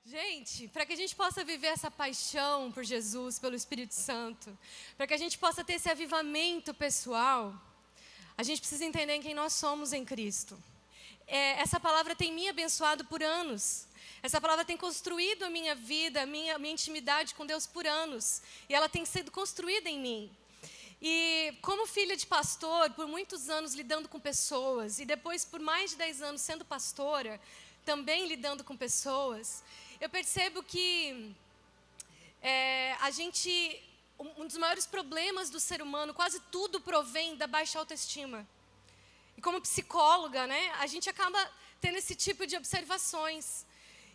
Gente, para que a gente possa viver essa paixão por Jesus, pelo Espírito Santo, para que a gente possa ter esse avivamento pessoal, a gente precisa entender quem nós somos em Cristo. Essa palavra tem me abençoado por anos. Essa palavra tem construído a minha vida, a minha intimidade com Deus por anos. E ela tem sido construída em mim. E como filha de pastor, por muitos anos lidando com pessoas, e depois por mais de 10 anos sendo pastora, também lidando com pessoas, eu percebo que um dos maiores problemas do ser humano, quase tudo provém da baixa autoestima. E como psicóloga, né, a gente acaba tendo esse tipo de observações.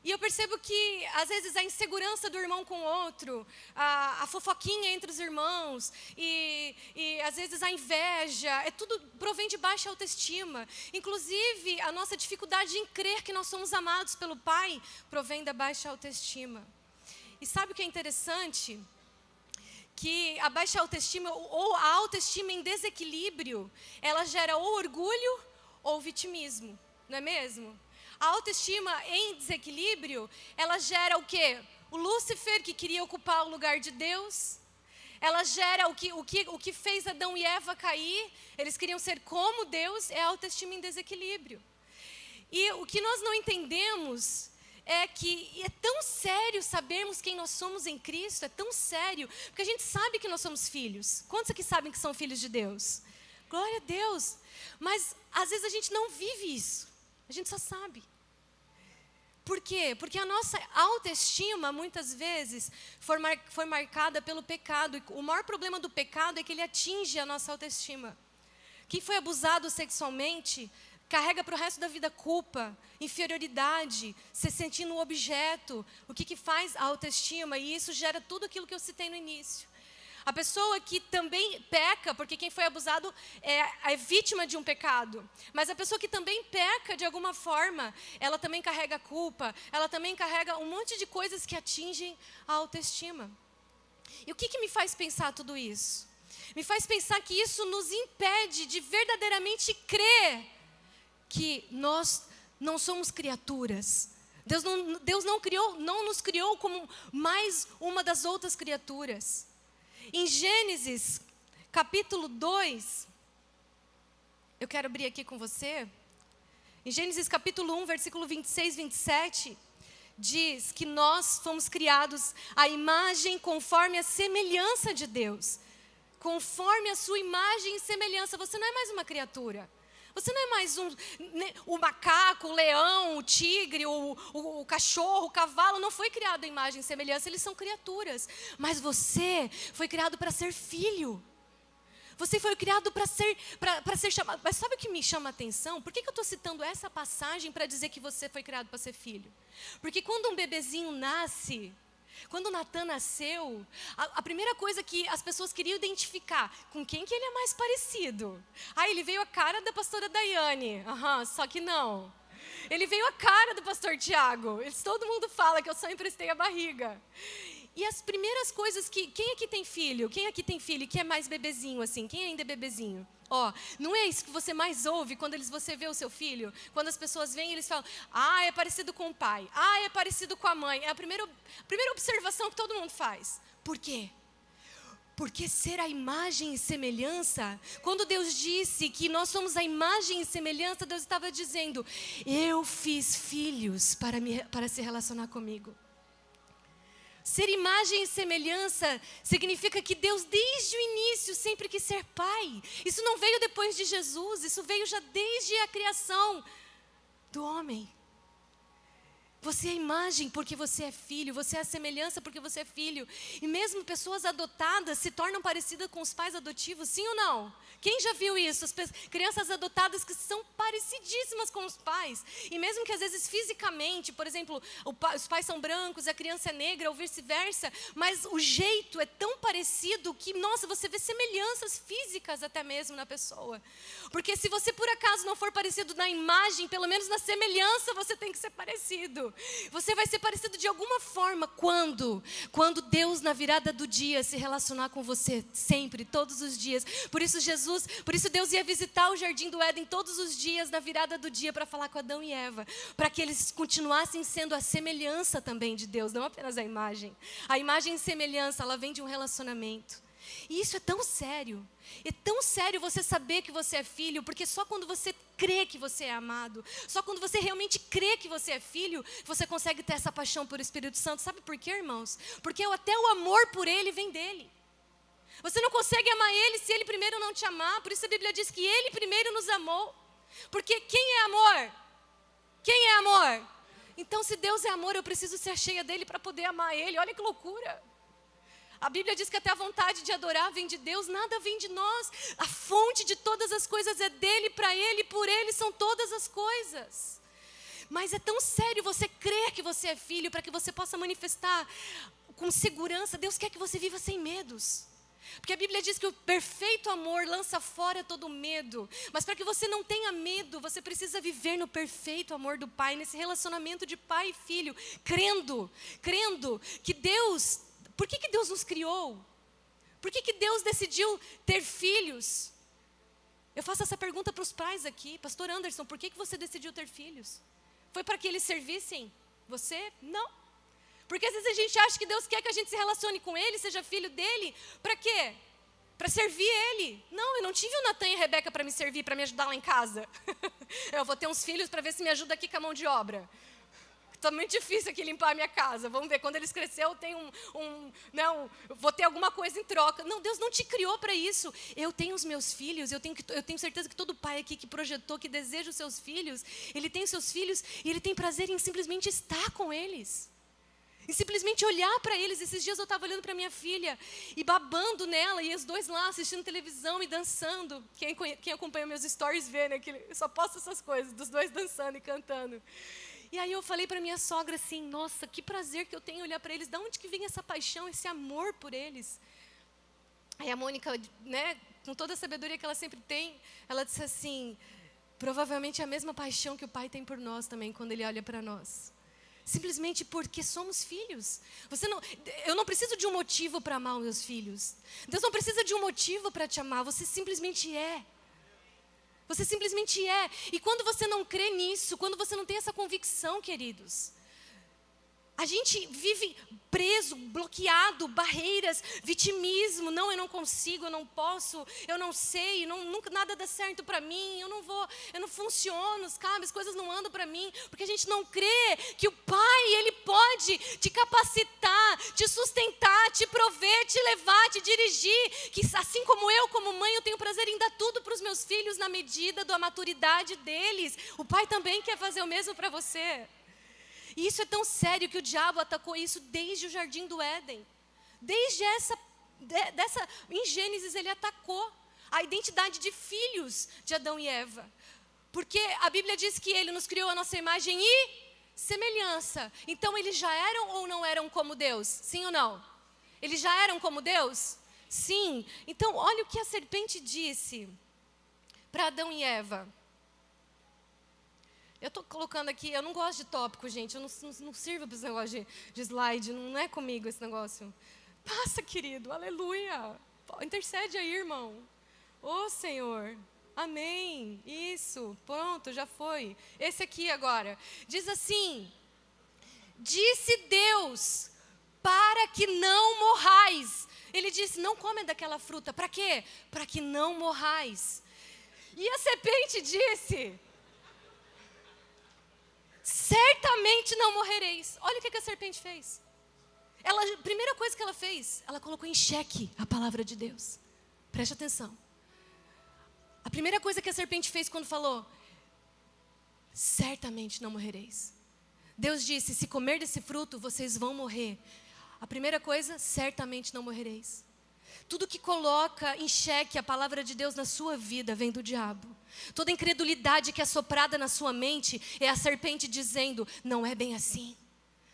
E eu percebo que, às vezes, a insegurança do irmão com o outro, a fofoquinha entre os irmãos, e às vezes a inveja, tudo provém de baixa autoestima. Inclusive, a nossa dificuldade em crer que nós somos amados pelo Pai provém da baixa autoestima. E sabe o que é interessante? Que a baixa autoestima, ou a autoestima em desequilíbrio, ela gera ou orgulho ou vitimismo, não é mesmo? A autoestima em desequilíbrio, ela gera o quê? O Lúcifer, que queria ocupar o lugar de Deus. Ela gera o que fez Adão e Eva cair. Eles queriam ser como Deus, é a autoestima em desequilíbrio. E o que nós não entendemos é que é tão sério sabermos quem nós somos em Cristo, é tão sério, porque a gente sabe que nós somos filhos. Quantos aqui sabem que são filhos de Deus? Glória a Deus. Mas às vezes a gente não vive isso, a gente só sabe. Por quê? Porque a nossa autoestima, muitas vezes, foi marcada pelo pecado. E o maior problema do pecado é que ele atinge a nossa autoestima. Quem foi abusado sexualmente carrega para o resto da vida culpa, inferioridade, se sentindo um objeto. O que faz a autoestima? E isso gera tudo aquilo que eu citei no início. A pessoa que também peca, porque quem foi abusado é vítima de um pecado. Mas a pessoa que também peca de alguma forma, ela também carrega culpa, ela também carrega um monte de coisas que atingem a autoestima. E o que me faz pensar tudo isso? Me faz pensar que isso nos impede de verdadeiramente crer que nós não somos criaturas. Deus não nos criou como mais uma das outras criaturas. Em Gênesis, capítulo 2, eu quero abrir aqui com você. Em Gênesis, capítulo 1, versículo 26, 27, diz que nós fomos criados à imagem conforme a semelhança de Deus. Conforme a sua imagem e semelhança. Você não é mais uma criatura. Você não é mais o macaco, o leão, o tigre, o cachorro, o cavalo. Não foi criado à imagem e semelhança, eles são criaturas. Mas você foi criado para ser filho. Você foi criado para ser chamado. Mas sabe o que me chama a atenção? Por que eu estou citando essa passagem para dizer que você foi criado para ser filho? Porque quando um bebezinho nasce, quando Natan nasceu, a primeira coisa que as pessoas queriam identificar, com quem que ele é mais parecido? Ele veio a cara da pastora Daiane, só que não. Ele veio a cara do pastor Tiago, todo mundo fala que eu só emprestei a barriga. E as primeiras coisas quem aqui tem filho? Quem aqui tem filho que é mais bebezinho assim? Quem ainda é bebezinho? Não é isso que você mais ouve quando você vê o seu filho? Quando as pessoas vêm e eles falam, é parecido com o pai, é parecido com a mãe. É a primeira observação que todo mundo faz. Por quê? Porque ser a imagem e semelhança, quando Deus disse que nós somos a imagem e semelhança, Deus estava dizendo, eu fiz filhos para se relacionar comigo. Ser imagem e semelhança significa que Deus, desde o início, sempre quis ser pai. Isso não veio depois de Jesus, isso veio já desde a criação do homem. Você é a imagem porque você é filho, você é a semelhança porque você é filho. E mesmo pessoas adotadas se tornam parecidas com os pais adotivos, sim ou não? Quem já viu isso? As crianças adotadas que são parecidíssimas com os pais. E mesmo que às vezes fisicamente, por exemplo, os pais são brancos, a criança é negra ou vice-versa, mas o jeito é tão parecido que, nossa, você vê semelhanças físicas até mesmo na pessoa. Porque se você por acaso não for parecido na imagem, pelo menos na semelhança você tem que ser parecido. filho. Você vai ser parecido de alguma forma quando Deus na virada do dia se relacionar com você sempre, todos os dias. Por isso Deus ia visitar o jardim do Éden todos os dias na virada do dia para falar com Adão e Eva, para que eles continuassem sendo a semelhança também de Deus, não apenas a imagem. A imagem e semelhança, ela vem de um relacionamento. E isso é tão sério você saber que você é filho, porque só quando você crê que você é amado, só quando você realmente crê que você é filho, você consegue ter essa paixão por Espírito Santo. Sabe por quê, irmãos? Porque até o amor por Ele vem dEle. Você não consegue amar Ele se Ele primeiro não te amar, por isso a Bíblia diz que Ele primeiro nos amou. Porque quem é amor? Quem é amor? Então, se Deus é amor, eu preciso ser cheia dEle para poder amar Ele. Olha que loucura. A Bíblia diz que até a vontade de adorar vem de Deus, nada vem de nós. A fonte de todas as coisas é dEle, para Ele, por Ele são todas as coisas. Mas é tão sério você crer que você é filho, para que você possa manifestar com segurança. Deus quer que você viva sem medos. Porque a Bíblia diz que o perfeito amor lança fora todo medo. Mas para que você não tenha medo, você precisa viver no perfeito amor do Pai, nesse relacionamento de pai e filho, crendo que Deus... Por que Deus nos criou? Por que Deus decidiu ter filhos? Eu faço essa pergunta para os pais aqui. Pastor Anderson, por que você decidiu ter filhos? Foi para que eles servissem você? Não. Porque às vezes a gente acha que Deus quer que a gente se relacione com Ele, seja filho dEle. Para quê? Para servir Ele. Não, eu não tive o Natan e a Rebeca para me servir, para me ajudar lá em casa. Eu vou ter uns filhos para ver se me ajuda aqui com a mão de obra. Está muito difícil aqui limpar a minha casa. Vamos ver, quando eles crescer eu tenho vou ter alguma coisa em troca. Não, Deus não te criou para isso. Eu tenho os meus filhos, eu tenho certeza que todo pai aqui que projetou, que deseja os seus filhos, ele tem os seus filhos e ele tem prazer em simplesmente estar com eles. E simplesmente olhar para eles. Esses dias eu estava olhando para minha filha e babando nela, e os dois lá assistindo televisão e dançando. Quem acompanha meus stories vê, né, que eu só posto essas coisas, dos dois dançando e cantando. E aí eu falei para minha sogra assim, nossa, que prazer que eu tenho olhar para eles, de onde que vem essa paixão, esse amor por eles? Aí a Mônica, né, com toda a sabedoria que ela sempre tem, ela disse assim, provavelmente é a mesma paixão que o Pai tem por nós também, quando Ele olha para nós. Simplesmente porque somos filhos. Eu não preciso de um motivo para amar os meus filhos. Deus não precisa de um motivo para te amar, você simplesmente é. Você simplesmente é. E quando você não crê nisso, quando você não tem essa convicção, queridos, a gente vive preso, bloqueado, barreiras, vitimismo. Não, eu não consigo, eu não posso, eu não sei, nunca nada dá certo para mim, eu não funciono, sabe? As coisas não andam para mim, porque a gente não crê que o Pai, Ele pode te capacitar, te sustentar, te prover, te levar, te dirigir. Que assim como eu, como mãe, eu tenho prazer em dar tudo para os meus filhos na medida da maturidade deles. O Pai também quer fazer o mesmo para você. E isso é tão sério que o diabo atacou isso desde o Jardim do Éden. Em Gênesis ele atacou a identidade de filhos de Adão e Eva. Porque a Bíblia diz que Ele nos criou a nossa imagem e semelhança. Então eles já eram ou não eram como Deus? Sim ou não? Eles já eram como Deus? Sim. Então olha o que a serpente disse para Adão e Eva. Eu estou colocando aqui, eu não gosto de tópico, gente. Eu não sirvo para esse negócio de slide. Não é comigo esse negócio. Passa, querido. Aleluia. Intercede aí, irmão. Ô, Senhor. Amém. Isso. Pronto, já foi. Esse aqui agora. Diz assim. Disse Deus, para que não morrais. Ele disse, não come daquela fruta. Para quê? Para que não morrais. E a serpente disse... certamente não morrereis. Olha o que a serpente fez. A primeira coisa que ela fez, ela colocou em xeque a palavra de Deus. Preste atenção. A primeira coisa que a serpente fez quando falou, certamente não morrereis. Deus disse, se comer desse fruto, vocês vão morrer. A primeira coisa, certamente não morrereis. Tudo que coloca em xeque a palavra de Deus na sua vida vem do diabo. Toda incredulidade que é soprada na sua mente é a serpente dizendo, não é bem assim,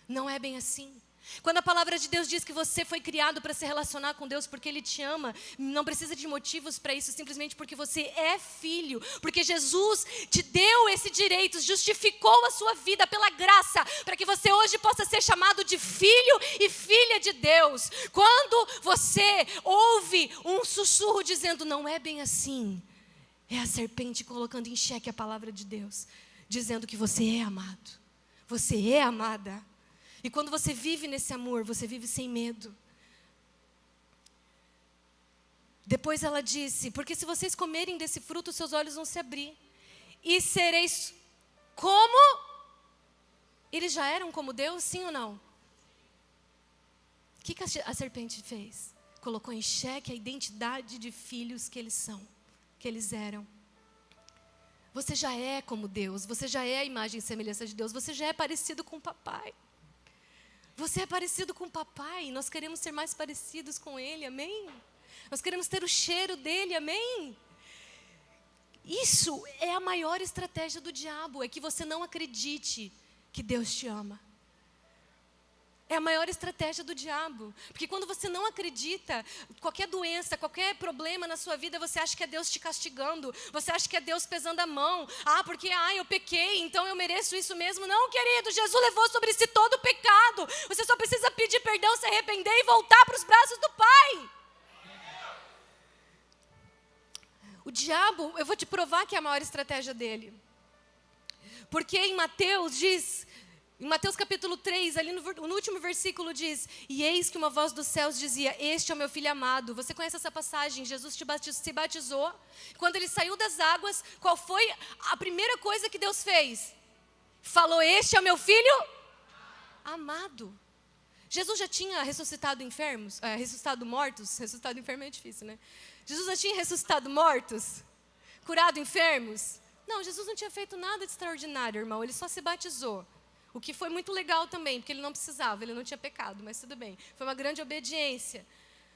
não é bem assim. Quando a palavra de Deus diz que você foi criado para se relacionar com Deus porque Ele te ama, não precisa de motivos para isso, simplesmente porque você é filho. Porque Jesus te deu esse direito, justificou a sua vida pela graça, para que você hoje possa ser chamado de filho e filha de Deus. Quando você ouve um sussurro dizendo, não é bem assim, é a serpente colocando em xeque a palavra de Deus, dizendo que você é amado, você é amada. E quando você vive nesse amor, você vive sem medo. Depois ela disse, porque se vocês comerem desse fruto, seus olhos vão se abrir. E sereis como? Eles já eram como Deus, sim ou não? O que a serpente fez? Colocou em xeque a identidade de filhos que eles são, que eles eram. Você já é como Deus, você já é a imagem e semelhança de Deus, você já é parecido com o papai. Você é parecido com o papai, nós queremos ser mais parecidos com ele, amém? Nós queremos ter o cheiro dele, amém? Isso é a maior estratégia do diabo, é que você não acredite que Deus te ama. É a maior estratégia do diabo. Porque quando você não acredita, qualquer doença, qualquer problema na sua vida, você acha que é Deus te castigando. Você acha que é Deus pesando a mão. Porque eu pequei, então eu mereço isso mesmo. Não, querido, Jesus levou sobre si todo o pecado. Você só precisa pedir perdão, se arrepender e voltar para os braços do Pai. O diabo, eu vou te provar que é a maior estratégia dele. Porque em Mateus diz... Em Mateus capítulo 3, ali no último versículo diz, e eis que uma voz dos céus dizia, este é o meu filho amado. Você conhece essa passagem? Jesus se batizou. Quando ele saiu das águas, qual foi a primeira coisa que Deus fez? Falou, este é o meu filho amado. Jesus já tinha ressuscitado enfermos, ressuscitado mortos. Ressuscitado enfermo é difícil, né? Jesus já tinha ressuscitado mortos? Curado enfermos? Não, Jesus não tinha feito nada de extraordinário, irmão. Ele só se batizou. O que foi muito legal também, porque ele não precisava, ele não tinha pecado, mas tudo bem. Foi uma grande obediência.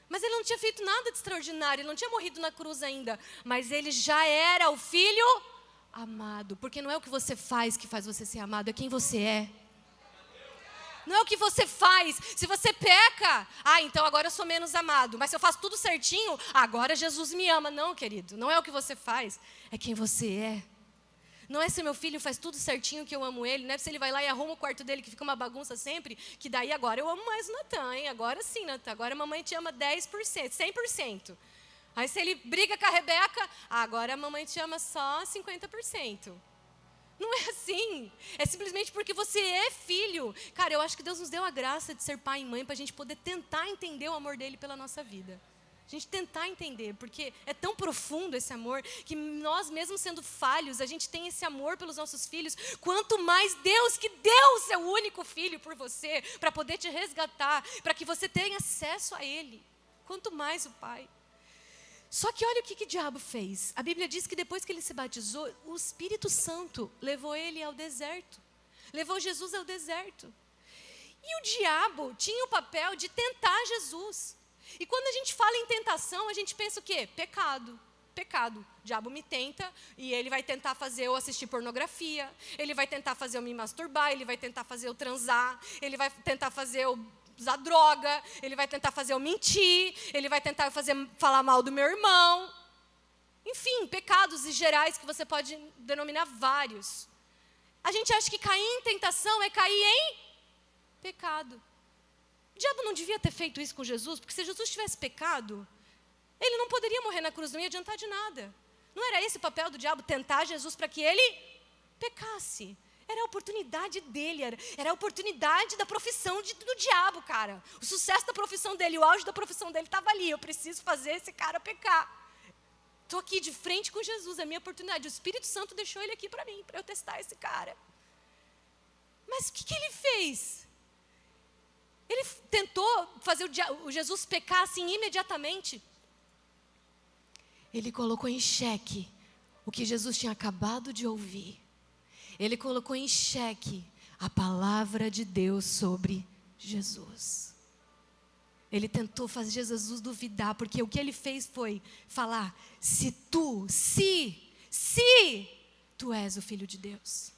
Mas ele não tinha feito nada de extraordinário, ele não tinha morrido na cruz ainda. Mas ele já era o filho amado. Porque não é o que você faz que faz você ser amado, é quem você é. Não é o que você faz. Se você peca, então agora eu sou menos amado. Mas se eu faço tudo certinho, agora Jesus me ama. Não, querido, não é o que você faz, é quem você é. Não é se meu filho faz tudo certinho que eu amo ele, não é se ele vai lá e arruma o quarto dele que fica uma bagunça sempre, que daí agora eu amo mais o Natan, hein? Agora sim, Natan, agora a mamãe te ama 10%, 100%. Aí se ele briga com a Rebeca, agora a mamãe te ama só 50%. Não é assim, é simplesmente porque você é filho. Cara, eu acho que Deus nos deu a graça de ser pai e mãe para a gente poder tentar entender o amor dele pela nossa vida. A gente tentar entender, porque é tão profundo esse amor, que nós mesmos sendo falhos, a gente tem esse amor pelos nossos filhos, quanto mais Deus, que deu o seu único filho por você, para poder te resgatar, para que você tenha acesso a Ele, quanto mais o Pai. Só que olha o que o diabo fez. A Bíblia diz que depois que ele se batizou, o Espírito Santo levou ele ao deserto, levou Jesus ao deserto. E o diabo tinha o papel de tentar Jesus. E quando a gente fala em tentação, a gente pensa o quê? Pecado. Pecado. O diabo me tenta e ele vai tentar fazer eu assistir pornografia, ele vai tentar fazer eu me masturbar, ele vai tentar fazer eu transar, ele vai tentar fazer eu usar droga, ele vai tentar fazer eu mentir, ele vai tentar falar mal do meu irmão. Enfim, pecados gerais que você pode denominar vários. A gente acha que cair em tentação é cair em pecado. O diabo não devia ter feito isso com Jesus, porque se Jesus tivesse pecado, ele não poderia morrer na cruz, não ia adiantar de nada. Não era esse o papel do diabo, tentar Jesus para que ele pecasse. Era a oportunidade dele, era a oportunidade da profissão do diabo, cara. O sucesso da profissão dele, o auge da profissão dele estava ali. Eu preciso fazer esse cara pecar. Estou aqui de frente com Jesus, é a minha oportunidade. O Espírito Santo deixou ele aqui para mim, para eu testar esse cara. Mas o que ele fez? Ele tentou fazer o Jesus pecar assim imediatamente. Ele colocou em xeque o que Jesus tinha acabado de ouvir. Ele colocou em xeque a palavra de Deus sobre Jesus. Ele tentou fazer Jesus duvidar, porque o que ele fez foi falar, se tu és o Filho de Deus.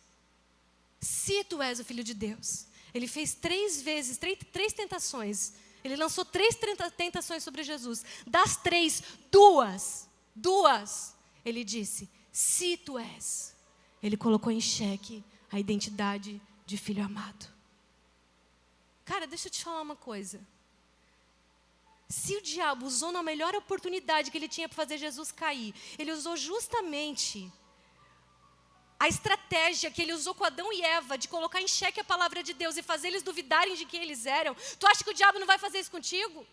Se tu és o Filho de Deus. Ele fez 3 vezes, três tentações. Ele lançou 3 tentações sobre Jesus. Das 3, 2, ele disse, se tu és. Ele colocou em xeque a identidade de filho amado. Cara, deixa eu te falar uma coisa. Se o diabo usou na melhor oportunidade que ele tinha para fazer Jesus cair, ele usou justamente a estratégia que ele usou com Adão e Eva, de colocar em xeque a palavra de Deus e fazer eles duvidarem de quem eles eram. Tu acha que o diabo não vai fazer isso contigo?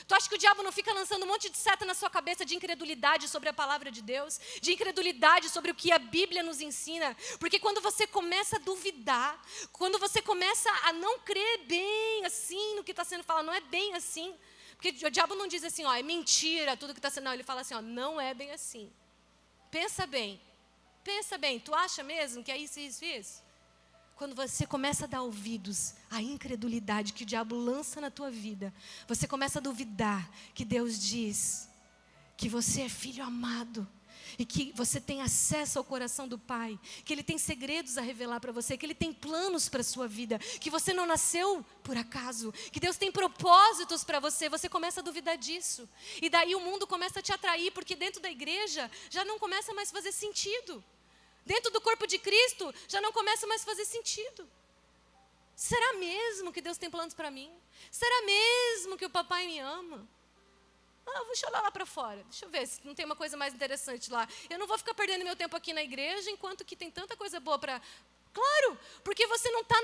Tu acha que o diabo não fica lançando um monte de seta na sua cabeça de incredulidade sobre a palavra de Deus? De incredulidade sobre o que a Bíblia nos ensina? Porque quando você começa a duvidar, quando você começa a não crer bem assim no que está sendo falado, não é bem assim. Porque o diabo não diz assim, ó, é mentira tudo que está sendo. Não, ele fala assim, ó, não é bem assim. Pensa bem, tu acha mesmo que é isso, isso, isso? Quando você começa a dar ouvidos à incredulidade que o diabo lança na tua vida, você começa a duvidar que Deus diz que você é filho amado e que você tem acesso ao coração do Pai, que Ele tem segredos a revelar para você, que Ele tem planos para a sua vida, que você não nasceu por acaso, que Deus tem propósitos para você, você começa a duvidar disso. E daí o mundo começa a te atrair, porque dentro da igreja já não começa mais a fazer sentido. Dentro do corpo de Cristo, já não começa mais a fazer sentido. Será mesmo que Deus tem planos para mim? Será mesmo que o papai me ama? Deixa eu olhar lá para fora. Deixa eu ver se não tem uma coisa mais interessante lá. Eu não vou ficar perdendo meu tempo aqui na igreja, enquanto que tem tanta coisa boa para... Claro, porque você não está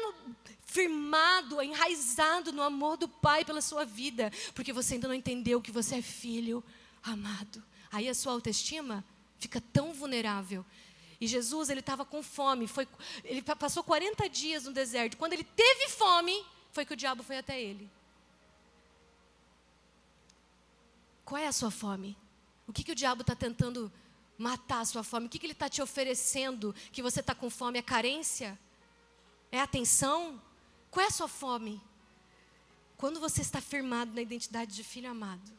firmado, enraizado no amor do Pai pela sua vida. Porque você ainda não entendeu que você é filho amado. Aí a sua autoestima fica tão vulnerável. E Jesus, ele estava com fome, ele passou 40 dias no deserto. Quando ele teve fome, foi que o diabo foi até ele. Qual é a sua fome? O que o diabo está tentando matar a sua fome? O que ele está te oferecendo que você está com fome? É carência? É atenção? Qual é a sua fome? Quando você está firmado na identidade de filho amado,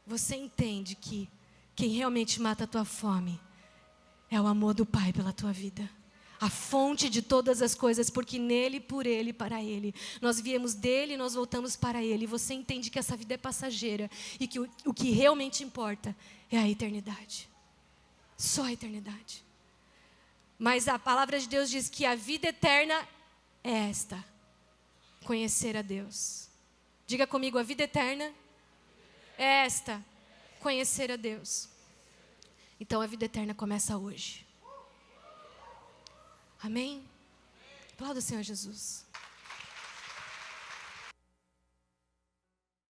você entende que quem realmente mata a tua fome é o amor do Pai pela tua vida. A fonte de todas as coisas, porque nele, por ele, para ele. Nós viemos dele e nós voltamos para ele. E você entende que essa vida é passageira e que o que realmente importa é a eternidade. Só a eternidade. Mas a palavra de Deus diz que a vida eterna é esta: conhecer a Deus. Diga comigo, a vida eterna é esta: conhecer a Deus. Então a vida eterna começa hoje. Amém? Aplauda o Senhor Jesus.